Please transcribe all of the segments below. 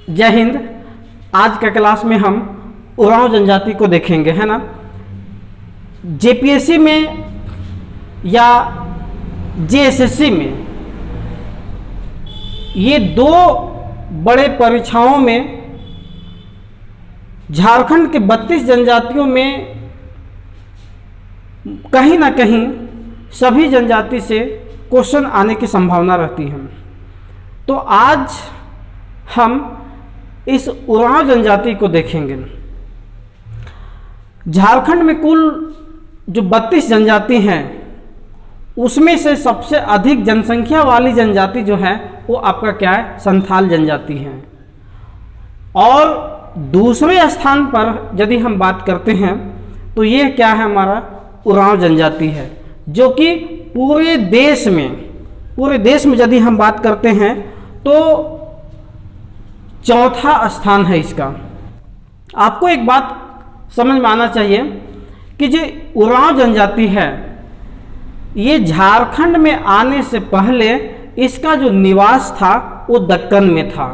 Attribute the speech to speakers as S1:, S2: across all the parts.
S1: जय हिंद। आज का क्लास में हम उरांव जनजाति को देखेंगे, है ना। जेपीएससी में या जेएसएससी में ये दो बड़े परीक्षाओं में झारखंड के 32 जनजातियों में कहीं ना कहीं सभी जनजाति से क्वेश्चन आने की संभावना रहती है। तो आज हम इस उरांव जनजाति को देखेंगे। झारखंड में कुल जो 32 जनजाति हैं उसमें से सबसे अधिक जनसंख्या वाली जनजाति जो है वो आपका क्या है, संथाल जनजाति है। और दूसरे स्थान पर यदि हम बात करते हैं तो ये क्या है, हमारा उरांव जनजाति है, जो कि पूरे देश में यदि हम बात करते हैं तो चौथा स्थान है इसका। आपको एक बात समझ में आना चाहिए कि जो उरांव जनजाति है ये झारखंड में आने से पहले इसका जो निवास था वो दक्कन में था,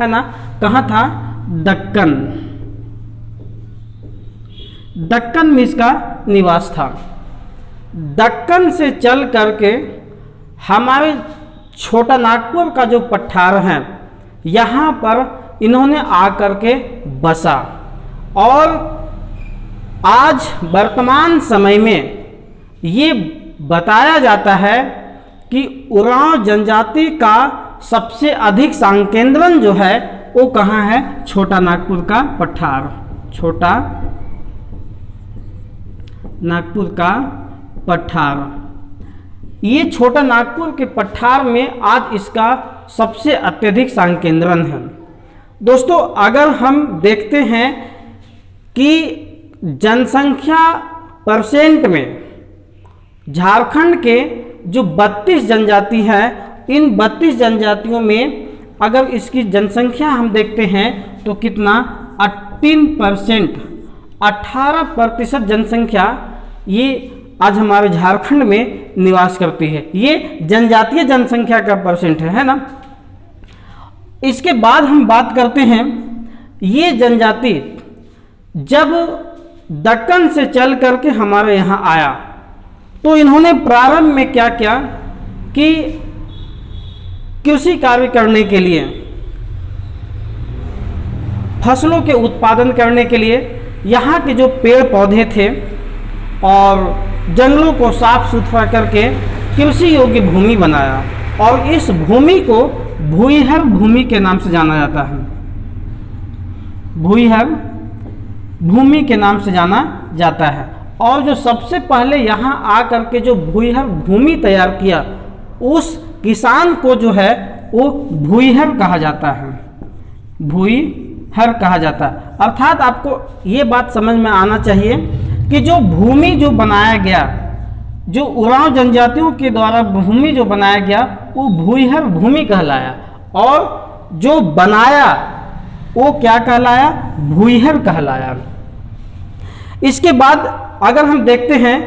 S1: है ना। कहाँ था? दक्कन में इसका निवास था। दक्कन से चल करके हमारे छोटा नागपुर का जो पठार है यहाँ पर इन्होंने आकर के बसा। और आज वर्तमान समय में ये बताया जाता है कि उरांव जनजाति का सबसे अधिक संकेंद्रण जो है वो कहाँ है? छोटा नागपुर का पठार। छोटा नागपुर का पठार, ये छोटा नागपुर के पठार में आज इसका सबसे अत्यधिक संकेंद्रण है। दोस्तों, अगर हम देखते हैं कि जनसंख्या परसेंट में झारखंड के जो 32 जनजाति है, इन 32 जनजातियों में अगर इसकी जनसंख्या हम देखते हैं तो कितना? 18% जनसंख्या ये आज हमारे झारखंड में निवास करती है। ये जनजातीय जनसंख्या का परसेंट है ना। इसके बाद हम बात करते हैं, ये जनजाति जब दक्कन से चल करके हमारे यहाँ आया तो इन्होंने प्रारंभ में क्या किया कि कृषि कार्य करने के लिए, फसलों के उत्पादन करने के लिए यहाँ के जो पेड़ पौधे थे और जंगलों को साफ सुथरा करके कृषि योग्य भूमि बनाया। और इस भूमि को भूइहर भूमि के नाम से जाना जाता है। भूइहर भूमि के नाम से जाना जाता है। और जो सबसे पहले यहाँ आकर के जो भूइहर भूमि तैयार किया उस किसान को जो है वो भूइहर कहा जाता है। भूइहर कहा जाता है। अर्थात आपको ये बात समझ में आना चाहिए कि जो भूमि जो बनाया गया, जो उरांव जनजातियों के द्वारा भूमि जो बनाया गया वो भूइहर भूमि कहलाया। और जो बनाया वो क्या कहलाया? भूइहर कहलाया। इसके बाद अगर हम देखते हैं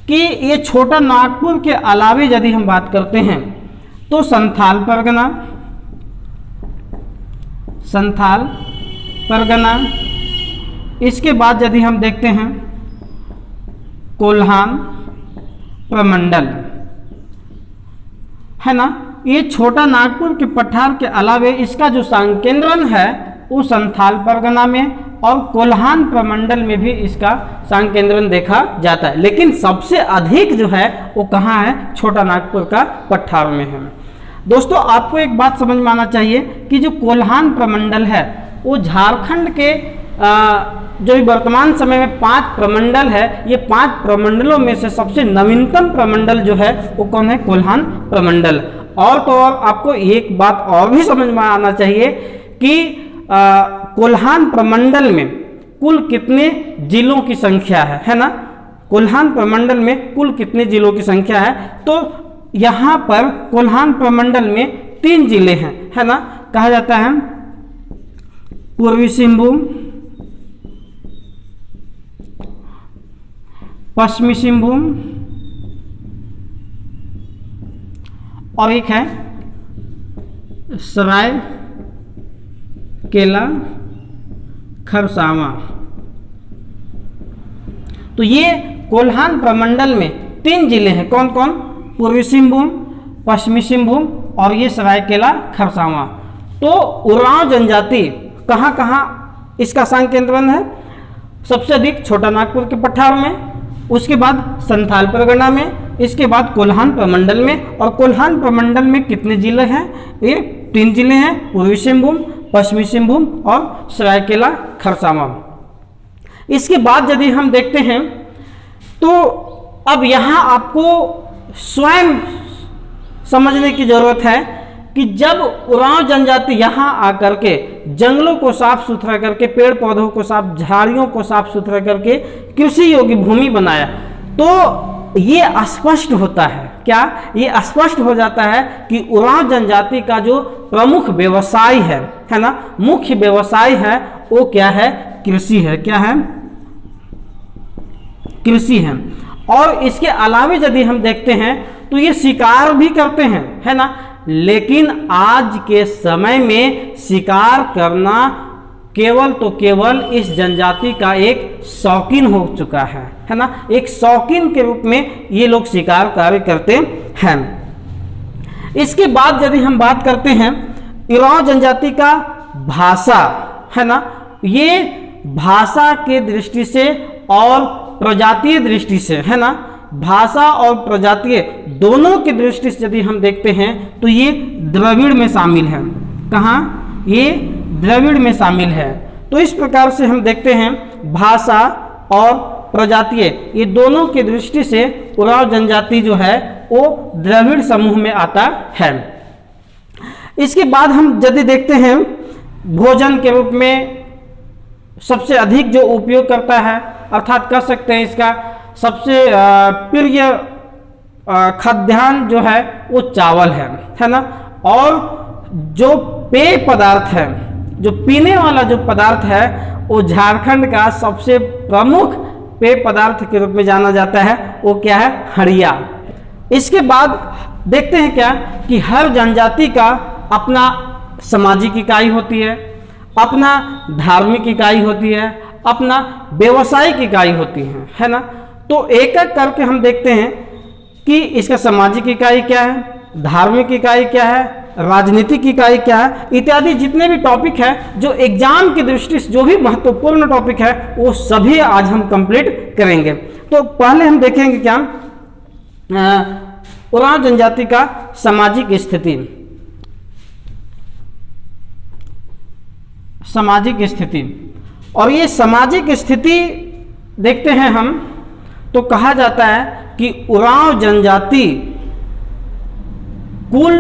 S1: कि ये छोटा नागपुर के अलावे यदि हम बात करते हैं तो संथाल परगना, इसके बाद यदि हम देखते हैं कोल्हान प्रमंडल, है ना। ये छोटा नागपुर के पठार के अलावे इसका जो संकेंद्रण है वो संथाल परगना में और कोल्हान प्रमंडल में भी इसका संकेंद्रण देखा जाता है। लेकिन सबसे अधिक जो है वो कहाँ है? छोटा नागपुर का पठार में है। दोस्तों, आपको एक बात समझ में आना चाहिए कि जो कोल्हान प्रमंडल है वो झारखंड के जो वर्तमान समय में 5 प्रमंडल है, ये 5 प्रमंडलों में से सबसे नवीनतम प्रमंडल जो है वो कौन है? कोल्हान प्रमंडल। और तो और आपको एक बात और भी समझ में आना चाहिए कि कोल्हान प्रमंडल में कुल कितने जिलों की संख्या है ना। कोल्हान प्रमंडल में कुल कितने जिलों की संख्या है? तो यहाँ पर कोल्हान प्रमंडल में 3 जिले हैं, है ना। कहा जाता है पूर्वी सिंहभूम, पश्चिमी सिंहभूम और एक है सराय केला, खरसावां। तो ये कोल्हान प्रमंडल में 3 जिले हैं। कौन कौन? पूर्वी सिंहभूम, पश्चिमी सिंहभूम और ये सरायकेला खरसावां। तो उरांव जनजाति कहाँ कहाँ इसका सांग केंद्रन है? सबसे अधिक छोटा नागपुर के पठार में, उसके बाद संथाल परगना में, इसके बाद कोल्हान प्रमंडल में। और कोल्हान प्रमंडल में कितने जिले हैं? ये 3 जिले हैं, पूर्वी सिंहभूम, पश्चिमी सिंहभूम और सरायकेला खरसावां। इसके बाद यदि हम देखते हैं तो अब यहाँ आपको स्वयं समझने की जरूरत है कि जब उरांव जनजाति यहाँ आकर के जंगलों को साफ सुथरा करके, पेड़ पौधों को साफ, झाड़ियों को साफ सुथरा करके कृषि योग्य भूमि बनाया, तो ये स्पष्ट होता है। क्या? ये स्पष्ट हो जाता है कि उरांव जनजाति का जो प्रमुख व्यवसाय है ना, मुख्य व्यवसाय है, वो क्या है? कृषि है। क्या है? कृषि है। और इसके अलावे यदि हम देखते हैं तो ये शिकार भी करते हैं, है ना। लेकिन आज के समय में शिकार करना केवल तो केवल इस जनजाति का एक शौकीन हो चुका है ना। एक शौकीन के रूप में ये लोग शिकार कार्य करते हैं। इसके बाद यदि हम बात करते हैं उरांव जनजाति का भाषा, है ना, ये भाषा के दृष्टि से और प्रजातीय दृष्टि से, है ना, भाषा और प्रजातीय दोनों की दृष्टि से यदि हम देखते हैं तो ये द्रविड़ में शामिल है। कहाँ? ये द्रविड़ में शामिल है। तो इस प्रकार से हम देखते हैं भाषा और प्रजातीय ये दोनों की दृष्टि से उरांव जनजाति जो है वो द्रविड़ समूह में आता है। इसके बाद हम यदि देखते हैं भोजन के रूप में सबसे अधिक जो उपयोग करता है, अर्थात कह सकते हैं इसका सबसे प्रिय खाद्यान्न जो है वो चावल है ना। और जो पेय पदार्थ है, जो पीने वाला जो पदार्थ है, वो झारखंड का सबसे प्रमुख पेय पदार्थ के रूप में जाना जाता है। वो क्या है? हड़िया। इसके बाद देखते हैं क्या कि हर जनजाति का अपना सामाजिक इकाई होती है, अपना धार्मिक इकाई होती है, अपना व्यवसायिक इकाई होती है ना। तो एक एक करके हम देखते हैं कि इसका सामाजिक इकाई क्या है, धार्मिक इकाई क्या है, राजनीतिक इकाई क्या है, इत्यादि जितने भी टॉपिक है जो एग्जाम की दृष्टि से जो भी महत्वपूर्ण टॉपिक है वो सभी आज हम कंप्लीट करेंगे। तो पहले हम देखेंगे क्या उरांव जनजाति का सामाजिक स्थिति। सामाजिक स्थिति, और ये सामाजिक स्थिति देखते हैं हम तो कहा जाता है कि उरांव जनजाति कुल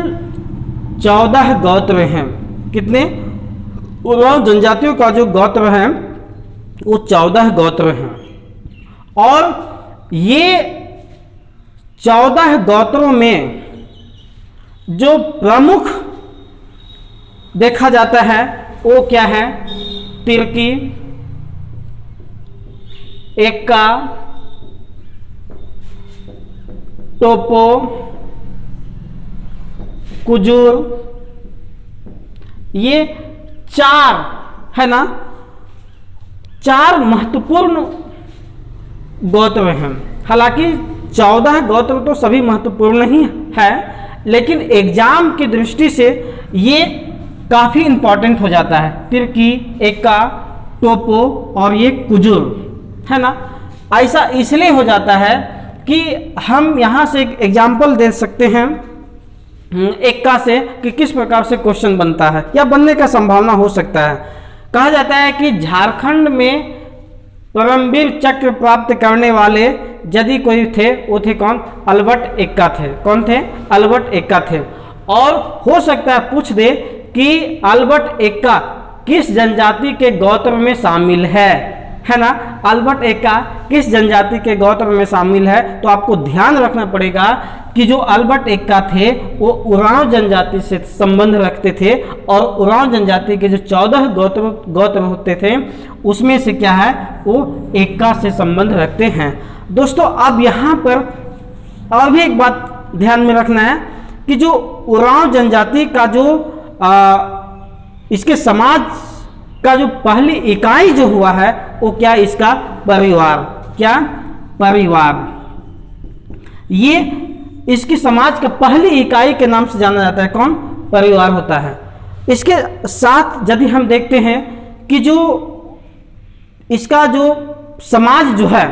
S1: 14 गोत्र हैं। कितने? उरांव जनजातियों का जो गोत्र है वो 14 गोत्र हैं। और ये 14 गोत्रों में जो प्रमुख देखा जाता है वो क्या है? तिर्की, एक्का, टोपो, कुजूर, ये 4 है ना, 4 महत्वपूर्ण गोत्र हैं। हालांकि 14 गोत्र तो सभी महत्वपूर्ण ही है, लेकिन एग्जाम की दृष्टि से ये काफ़ी इंपॉर्टेंट हो जाता है। तिर्की, एक्का, टोपो और ये कुजूर, है ना। ऐसा इसलिए हो जाता है कि हम यहाँ से एक एग्जाम्पल दे सकते हैं एक्का से कि किस प्रकार से क्वेश्चन बनता है या बनने का संभावना हो सकता है। कहा जाता है कि झारखंड में परमवीर चक्र प्राप्त करने वाले यदि कोई थे वो थे कौन? अल्बर्ट एक्का थे। कौन थे? अल्बर्ट एक्का थे। और हो सकता है पूछ दे कि अल्बर्ट एक्का किस जनजाति के गोत्र में शामिल है ना। अल्बर्ट एक्का किस जनजाति के गोत्र में शामिल है? तो आपको ध्यान रखना पड़ेगा कि जो अल्बर्ट एक्का थे वो उरांव जनजाति से संबंध रखते थे, और उरांव जनजाति के जो 14 गोत्र होते थे उसमें से क्या है? वो एक्का से संबंध रखते हैं। दोस्तों अब यहाँ पर और भी एक बात ध्यान में रखना है कि जो उरांव जनजाति का जो इसके समाज का जो पहली इकाई जो हुआ है वो क्या, इसका परिवार, क्या, परिवार। ये इसकी समाज का पहली इकाई के नाम से जाना जाता है, कौन, परिवार होता है। इसके साथ यदि हम देखते हैं कि जो इसका जो समाज जो है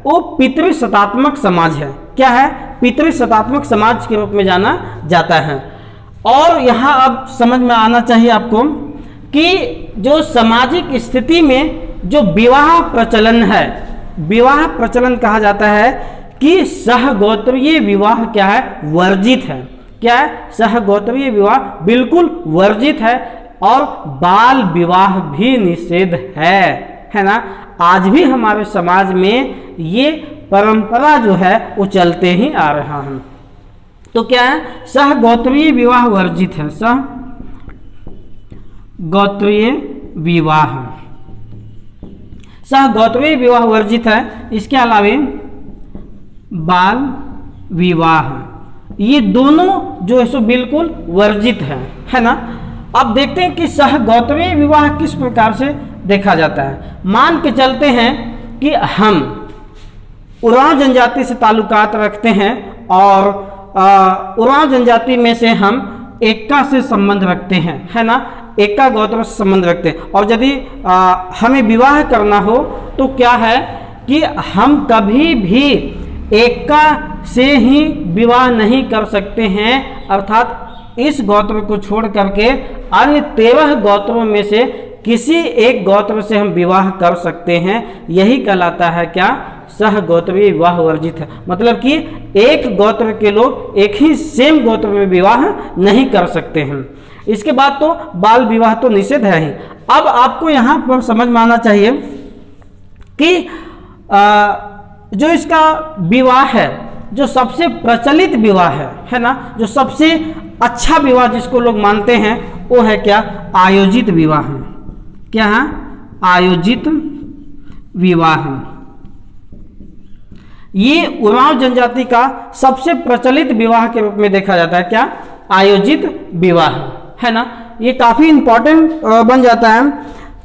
S1: वो पितृसत्तात्मक समाज है, क्या है, पितृसत्तात्मक समाज के रूप में जाना जाता है। और यहाँ अब समझ में आना चाहिए आपको कि जो सामाजिक स्थिति में जो विवाह प्रचलन है, विवाह प्रचलन कहा जाता है कि सहगोत्रीय विवाह क्या है, वर्जित है, क्या है, सहगोत्रीय विवाह बिल्कुल वर्जित है और बाल विवाह भी निषेध है ना। आज भी हमारे समाज में ये परंपरा जो है वो चलते ही आ रहा है। तो क्या है, सहगोत्रीय विवाह वर्जित है, सहगोत्रीय विवाह, सहगोत्रीय विवाह वर्जित है। इसके अलावे बाल विवाह, ये दोनों जो है सो बिल्कुल वर्जित है ना। अब देखते हैं कि सहगोत्रीय विवाह किस प्रकार से देखा जाता है। मान के चलते हैं कि हम उरांव जनजाति से ताल्लुकात रखते हैं और उरांव जनजाति में से हम एक्का से संबंध रखते हैं, है ना, एक्का गोत्र से संबंध रखते हैं। और यदि हमें विवाह करना हो तो क्या है कि हम कभी भी एक्का से ही विवाह नहीं कर सकते हैं, अर्थात इस गोत्र को छोड़ करके अन्य 13 गोत्रों में से किसी एक गोत्र से हम विवाह कर सकते हैं। यही कहलाता है क्या, सहगोत्रीय विवाह वर्जित है। मतलब कि एक गोत्र के लोग एक ही सेम गोत्र में विवाह नहीं कर सकते हैं। इसके बाद तो बाल विवाह तो निषेध है ही। अब आपको यहाँ पर समझ में आना चाहिए कि जो इसका विवाह है, जो सबसे प्रचलित विवाह है ना, जो सबसे अच्छा विवाह जिसको लोग मानते हैं वो है क्या, आयोजित विवाह। क्या है, आयोजित विवाह। ये उरांव जनजाति का सबसे प्रचलित विवाह के रूप में देखा जाता है, क्या, आयोजित विवाह, है ना। ये काफी इंपॉर्टेंट बन जाता है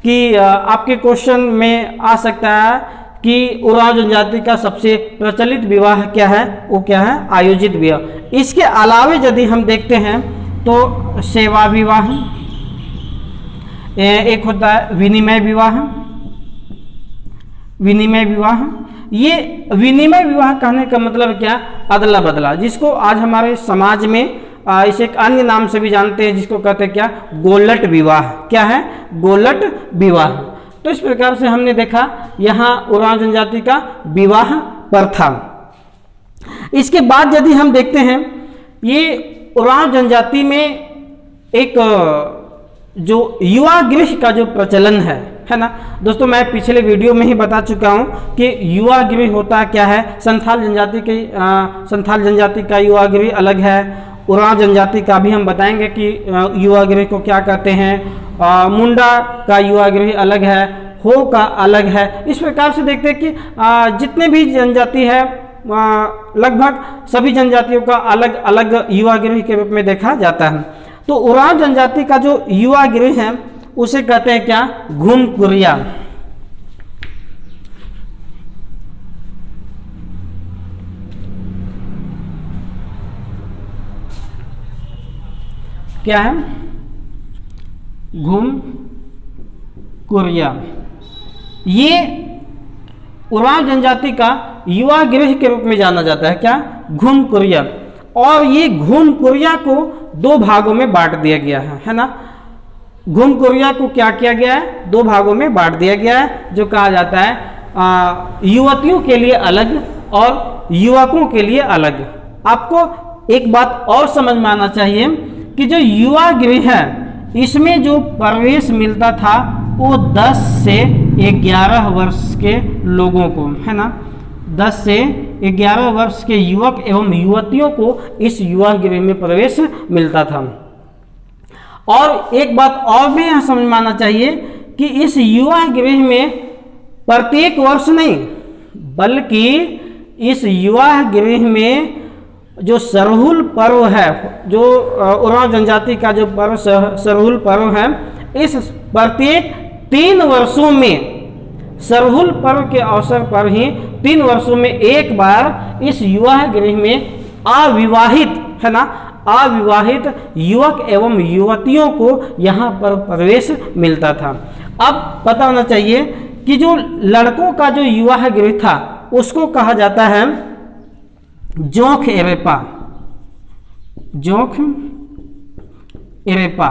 S1: कि आपके क्वेश्चन में आ सकता है कि उरांव जनजाति का सबसे प्रचलित विवाह क्या है, वो क्या है, आयोजित विवाह। इसके अलावे यदि हम देखते हैं तो सेवा विवाह, एक होता है विनिमय विवाह। विनिमय विवाह, ये विनिमय विवाह कहने का मतलब क्या, अदला बदला, जिसको आज हमारे समाज में इसे एक अन्य नाम से भी जानते हैं, जिसको कहते हैं क्या, गोलट विवाह। क्या है, गोलट विवाह। तो इस प्रकार से हमने देखा यहाँ उरांव जनजाति का विवाह प्रथा। इसके बाद यदि हम देखते हैं ये उरांव जनजाति में एक जो युवा गृह का जो प्रचलन है ना दोस्तों, मैं पिछले वीडियो में ही बता चुका हूँ कि युवा गृह होता क्या है। संथाल जनजाति का युवा गृह अलग है, उरांव जनजाति का भी हम बताएंगे कि युवा गृह को क्या कहते हैं। मुंडा का युवा गृह अलग है, हो का अलग है। इस प्रकार से देखते हैं कि जितने भी जनजाति है लगभग सभी जनजातियों का अलग अलग युवा गृह के रूप में देखा जाता है। तो उरांव जनजाति का जो युवा गृह है उसे कहते हैं क्या, घुमकुरिया। क्या है, घुमकुरिया। ये उरांव जनजाति का युवा गृह के रूप में जाना जाता है, क्या, घुमकुरिया। और ये घुमकुरिया को 2 भागों में बांट दिया गया है ना। घुमकुरिया को क्या किया गया है, 2 भागों में बांट दिया गया है, जो कहा जाता है युवतियों के लिए अलग और युवकों के लिए अलग। आपको एक बात और समझ में आना चाहिए कि जो युवा गृह है इसमें जो प्रवेश मिलता था वो 10 से 11 वर्ष के लोगों को, है ना। 10 से 11 वर्ष के युवक एवं युवतियों को इस युवा गृह में प्रवेश मिलता था। और एक बात और भी यहाँ समझ में आना चाहिए कि इस युवा गृह में प्रत्येक वर्ष नहीं बल्कि इस युवा गृह में जो सरहुल पर्व है, जो उरांव जनजाति का जो पर्व सरहुल पर्व है, इस प्रत्येक 3 वर्षों में, सरहुल पर्व के अवसर पर ही 3 वर्षों में एक बार इस युवा गृह में अविवाहित, है ना, अविवाहित युवक एवं युवतियों को यहाँ पर प्रवेश मिलता था। अब पता होना चाहिए कि जो लड़कों का जो युवा गृह था उसको कहा जाता है जोख एरेपा, जोख एरेपा,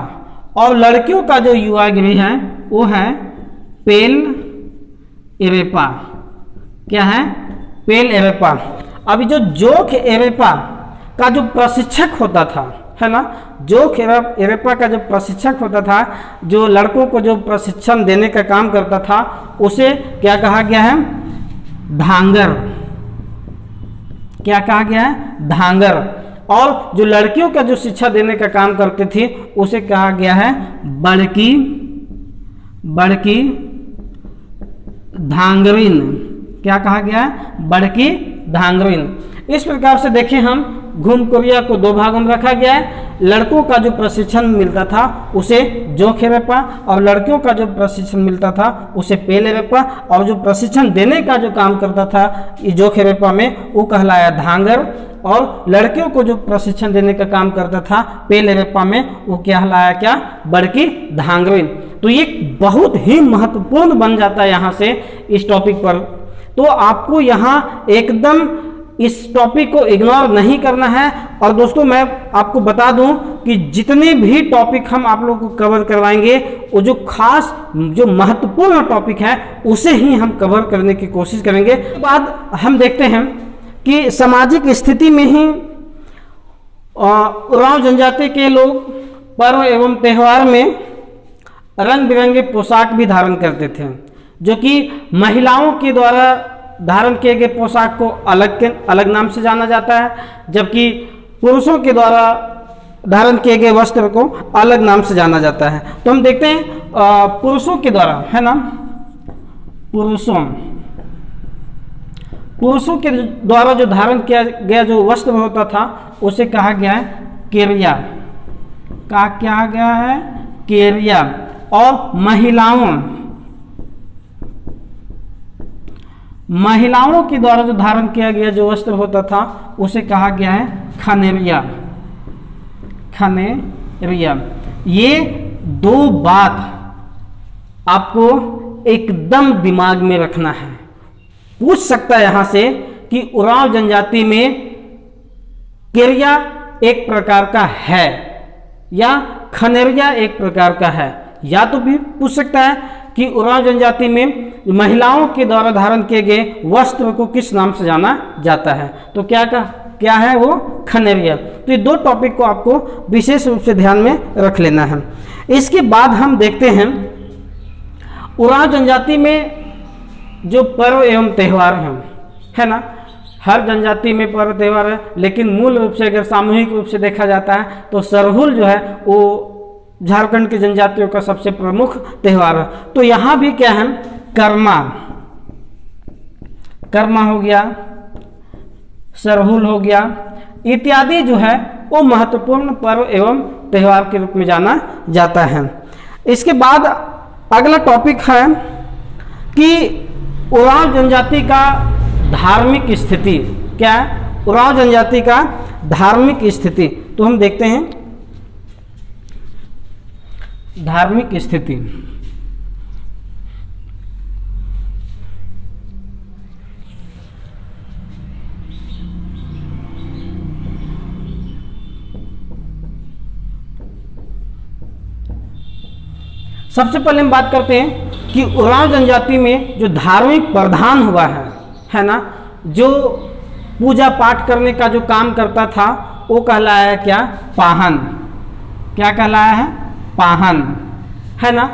S1: और लड़कियों का जो युवा गृह है वो है पेल एरेपा। क्या है? पेल एरेपा। अभी जो जोख एरेपा का जो प्रशिक्षक होता था, है ना, जोख एरेपा का जो प्रशिक्षक होता था, जो लड़कों को जो प्रशिक्षण देने का काम करता था, उसे क्या कहा गया है? धांगर। क्या कहा गया है? धांगर। और जो लड़कियों का जो शिक्षा देने का काम करते थे उसे कहा गया है बड़की, बड़की धांगरिन। क्या कहा गया है? बड़की धांगरिन। इस प्रकार से देखें हम घूम कोरिया को 2 भागों में रखा गया है। लड़कों का जो प्रशिक्षण मिलता था उसे जोख एरेपा, और लड़कियों का जो प्रशिक्षण मिलता था उसे पेल एरेपा, और जो प्रशिक्षण देने का जो काम करता था जोख एरेपा में वो कहलाया धांगर, और लड़कियों को जो प्रशिक्षण देने का काम करता था पेल एरेपा में वो कहलाया क्या? बड़की धांगरिन। तो ये बहुत ही महत्वपूर्ण बन जाता है यहाँ से इस टॉपिक पर। तो आपको यहाँ एकदम इस टॉपिक को इग्नोर नहीं करना है। और दोस्तों मैं आपको बता दूं कि जितने भी टॉपिक हम आप लोगों को कवर करवाएंगे वो जो खास जो महत्वपूर्ण टॉपिक है उसे ही हम कवर करने की कोशिश करेंगे। बाद हम देखते हैं कि सामाजिक स्थिति में ही उरांव जनजाति के लोग पर्व एवं त्यौहार में रंग बिरंगे पोशाक भी धारण करते थे, जो कि महिलाओं के द्वारा धारण किए गए पोशाक को अलग नाम से जाना जाता है, जबकि पुरुषों के द्वारा धारण किए गए वस्त्र को अलग नाम से जाना जाता है। तो हम देखते हैं पुरुषों के द्वारा, है ना, पुरुषों के द्वारा जो धारण किया गया जो वस्त्र होता था उसे कहा गया है केरिया। कहा क्या गया है? केरिया। और महिलाओं के द्वारा जो धारण किया गया जो वस्त्र होता था उसे कहा गया है खनेरिया। खनेरिया। ये 2 बात आपको एकदम दिमाग में रखना है। पूछ सकता है यहां से कि उरांव जनजाति में केरिया एक प्रकार का है या खनेरिया एक प्रकार का है, या तो भी पूछ सकता है कि उरांव जनजाति में महिलाओं के द्वारा धारण किए गए वस्त्र को किस नाम से जाना जाता है। तो क्या है वो? खनेरिया। तो ये 2 टॉपिक को आपको विशेष रूप से ध्यान में रख लेना है। इसके बाद हम देखते हैं उरांव जनजाति में जो पर्व एवं त्यौहार हैं, है ना, हर जनजाति में पर्व त्यौहार है, लेकिन मूल रूप से अगर सामूहिक रूप से देखा जाता है तो सरहुल जो है वो झारखंड की जनजातियों का सबसे प्रमुख त्यौहार है। तो यहाँ भी क्या है? कर्मा हो गया, सरहुल हो गया, इत्यादि जो है वो महत्वपूर्ण पर्व एवं त्यौहार के रूप में जाना जाता है। इसके बाद अगला टॉपिक है कि उरांव जनजाति का धार्मिक स्थिति। क्या है? उरांव जनजाति का धार्मिक स्थिति। तो हम देखते हैं धार्मिक स्थिति। सबसे पहले हम बात करते हैं कि उरांव जनजाति में जो धार्मिक प्रधान हुआ है ना, जो पूजा पाठ करने का जो काम करता था वो कहलाया क्या? पाहन। क्या कहलाया है? पाहन, है ना।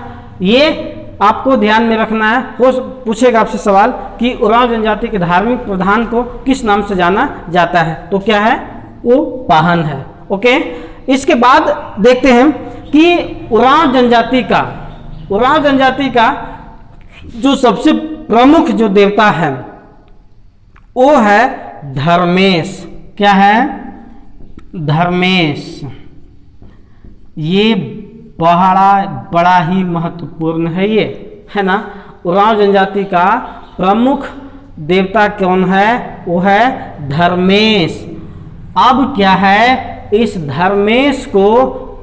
S1: ये आपको ध्यान में रखना है। हो पूछेगा आपसे सवाल कि उरांव जनजाति के धार्मिक प्रधान को किस नाम से जाना जाता है, तो क्या है? वो पाहन है। ओके। इसके बाद देखते हैं कि उरांव जनजाति का जो सबसे प्रमुख जो देवता है वो है धर्मेश। क्या है? धर्मेश। ये बड़ा ही महत्वपूर्ण है। है ना, उरांव जनजाति का प्रमुख देवता कौन है? वो है धर्मेश। अब क्या है, इस धर्मेश को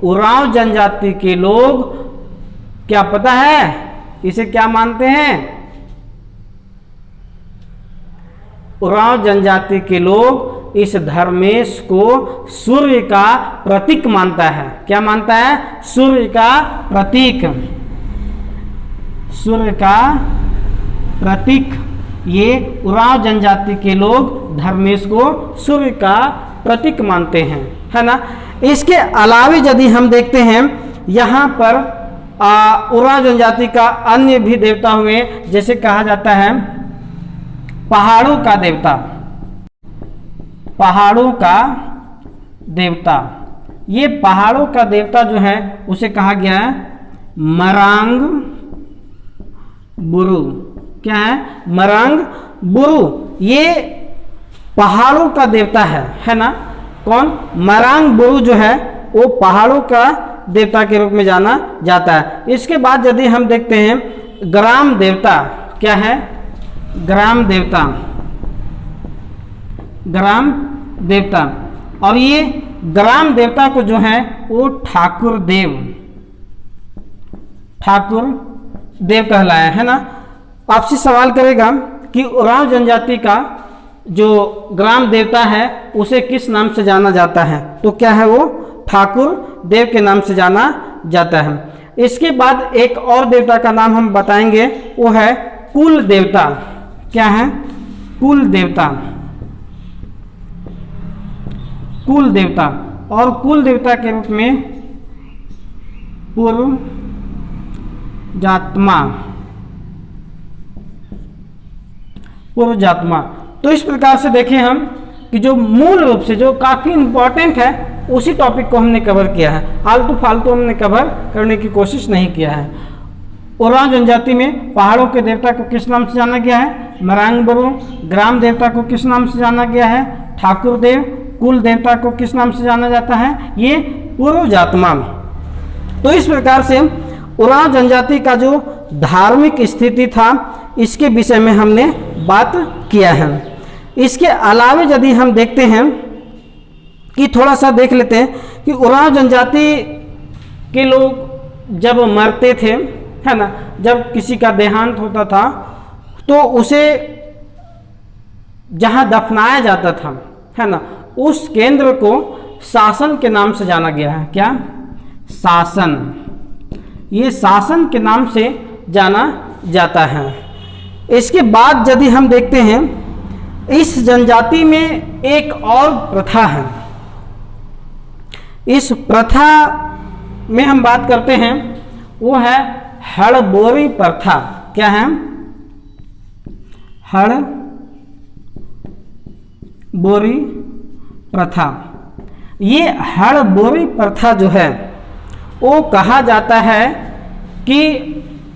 S1: उरांव जनजाति के लोग क्या पता है, इसे क्या मानते हैं? उरांव जनजाति के लोग इस धर्मेश को सूर्य का प्रतीक मानता है। क्या मानता है? सूर्य का प्रतीक। सूर्य का प्रतीक, ये उरांव जनजाति के लोग धर्मेश को सूर्य का प्रतीक मानते हैं, है ना। इसके अलावा यदि हम देखते हैं यहाँ पर उरांव जनजाति का अन्य भी देवता हुए, जैसे कहा जाता है पहाड़ों का देवता। पहाड़ों का देवता, ये पहाड़ों का देवता जो है उसे कहा गया है मरांग बुरु। क्या है? मरांग बुरु। ये पहाड़ों का देवता है ना। कौन? मरांग बुरु जो है वो पहाड़ों का देवता के रूप में जाना जाता है। इसके बाद यदि हम देखते हैं ग्राम देवता। क्या है? ग्राम देवता। ग्राम देवता, और ये ग्राम देवता को जो है वो ठाकुर देव कहलाया, है ना। आपसे सवाल करेगा कि उरांव जनजाति का जो ग्राम देवता है उसे किस नाम से जाना जाता है? तो क्या है वो? ठाकुर देव के नाम से जाना जाता है। इसके बाद एक और देवता का नाम हम बताएंगे, वो है कुल देवता। क्या है? कुल देवता। कुल देवता, और कुल देवता के रूप में पूर्व जात्मा। तो इस प्रकार से देखें हम कि जो मूल रूप से जो काफ़ी इम्पोर्टेंट है उसी टॉपिक को हमने कवर किया है, आलतू फालतू हमने कवर करने की कोशिश नहीं किया है। उरांव जनजाति में पहाड़ों के देवता को किस नाम से जाना गया है? मरांग बुरु। ग्राम देवता को किस नाम से जाना गया है? ठाकुर देव। कुल देवता को किस नाम से जाना जाता है? ये पूर्व जात्मा। तो इस प्रकार से उरांव जनजाति का जो धार्मिक स्थिति था इसके विषय में हमने बात किया है। इसके अलावा यदि हम देखते हैं कि थोड़ा सा देख लेते हैं कि उरांव जनजाति के लोग जब मरते थे, है ना, जब किसी का देहांत होता था तो उसे जहाँ दफनाया जाता था, है ना, उस केंद्र को शासन के नाम से जाना गया है। क्या? शासन। ये शासन के नाम से जाना जाता है। इसके बाद यदि हम देखते हैं इस जनजाति में एक और प्रथा है। इस प्रथा में हम बात करते हैं, वो है हड़बोरी प्रथा। क्या है? हड़बोरी प्रथा। ये हड़बोरी प्रथा जो है वो कहा जाता है कि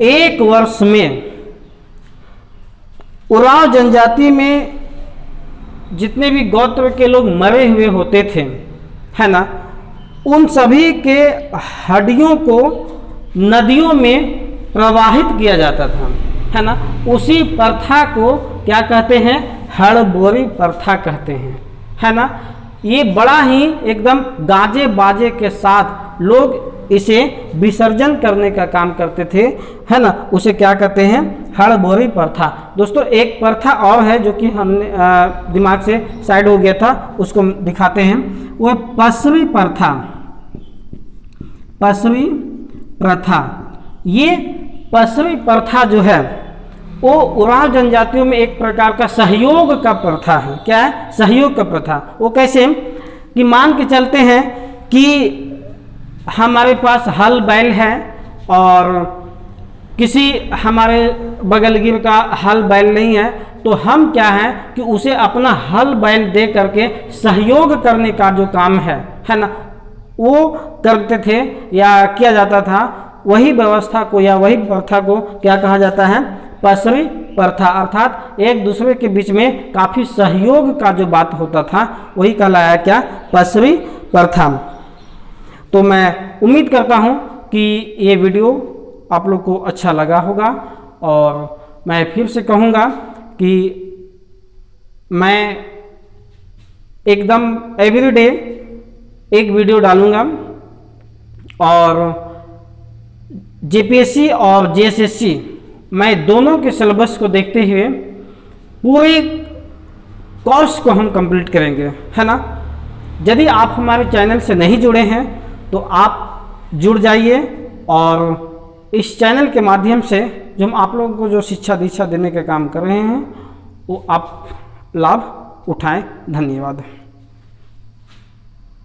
S1: एक वर्ष में उरांव जनजाति में जितने भी गोत्र के लोग मरे हुए होते थे, है ना, उन सभी के हड्डियों को नदियों में प्रवाहित किया जाता था, है ना। उसी प्रथा को क्या कहते हैं? हड़बोरी प्रथा कहते हैं, है ना। ये बड़ा ही एकदम गाजे बाजे के साथ लोग इसे विसर्जन करने का काम करते थे, है ना। उसे क्या कहते हैं? हड़बोरी प्रथा। दोस्तों एक प्रथा और है जो कि हमने दिमाग से साइड हो गया था, उसको दिखाते हैं। वो पसरी प्रथा। पसरी प्रथा। ये पसरी प्रथा जो है वो उरांव जनजातियों में एक प्रकार का सहयोग का प्रथा है। क्या है? सहयोग का प्रथा। वो कैसे कि मान के चलते हैं कि हमारे पास हल बैल है और किसी हमारे बगलगिर का हल बैल नहीं है, तो हम क्या है कि उसे अपना हल बैल दे करके सहयोग करने का जो काम है ना, वो करते थे या किया जाता था। वही व्यवस्था को या वही प्रथा को क्या कहा जाता है? पसरी प्रथा। अर्थात एक दूसरे के बीच में काफ़ी सहयोग का जो बात होता था वही कहलाया क्या? पसरी प्रथा। तो मैं उम्मीद करता हूँ कि ये वीडियो आप लोग को अच्छा लगा होगा। और मैं फिर से कहूँगा कि मैं एकदम एवरीडे एक वीडियो डालूँगा, और जेपीएससी और जेएसएससी मैं दोनों के सिलेबस को देखते हुए पूरे कोर्स को हम कंप्लीट करेंगे, है ना। यदि आप हमारे चैनल से नहीं जुड़े हैं तो आप जुड़ जाइए, और इस चैनल के माध्यम से जो हम आप लोगों को जो शिक्षा दीक्षा देने का काम कर रहे हैं वो आप लाभ उठाएं। धन्यवाद।